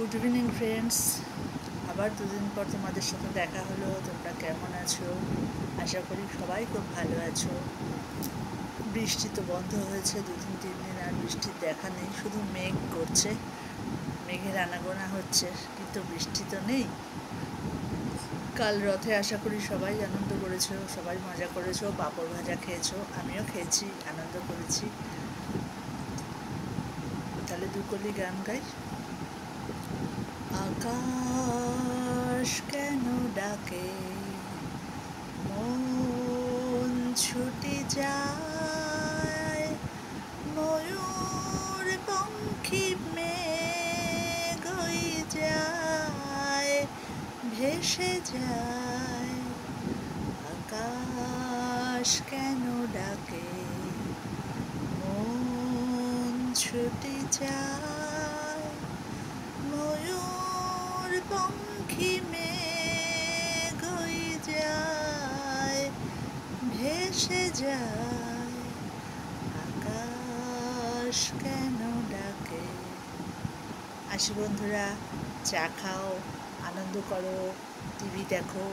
Good evening friends. আবার দুদিন পর তোমাদের সাথে দেখা হলো। তোমরা কেমন আছো? আশা করি সবাই খুব ভালো আছো। বৃষ্টি তো বন্ধ হয়েছে, 2-3 দিন আর বৃষ্টির দেখা নেই, শুধু মেঘ করছে, মেঘের আনাগোনা হচ্ছে, কিন্তু বৃষ্টি তো নেই। কাল রথে আশা করি সবাই আনন্দ করেছো, সবাই মজা করেছো, পাঁপড় ভাজা খেয়েছো, আমিও খেয়েছি, আনন্দ করেছি। তাহলে দুকলি গান গাই। আকাশ কেন ডাকে, মন ছুটে যায়, ময়ূর পঙ্খী মেঘ হয়ে যায়, ভেসে যায়। আকাশ কেন ডাকে, মন ছুটে যায়, ময়ূর পঙ্খী মেঘ হয়ে যায়, ভেসে যায়। আকাশ কেন ডাকে। আসি বন্ধুরা, চা খাও, আনন্দ করো, টিভি দেখো,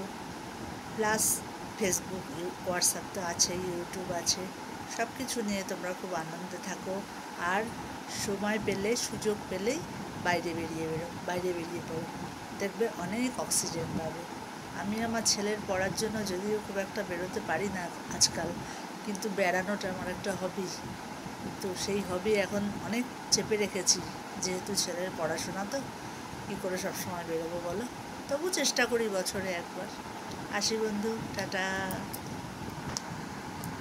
প্লাস ফেসবুক, হোয়াটসঅ্যাপ তো আছে, ইউটিউব আছে, সব কিছু নিয়ে তোমরা খুব আনন্দে থাকো। আর সময় পেলে, সুযোগ পেলেই বাইরে বেরিয়ে পড়ো, দেখবে অনেক অক্সিজেন পাবে। আমি আমার ছেলের পড়ার জন্য যদিও খুব একটা বেরোতে পারি না আজকাল, কিন্তু বেড়ানোটা আমার একটা হবি। তো সেই হবি এখন অনেক চেপে রেখেছি, যেহেতু ছেলের পড়াশোনা, তো কী করে সবসময় বেরোবো বলো। তবু চেষ্টা করি বছরে একবার। আসি বন্ধু, টাটা।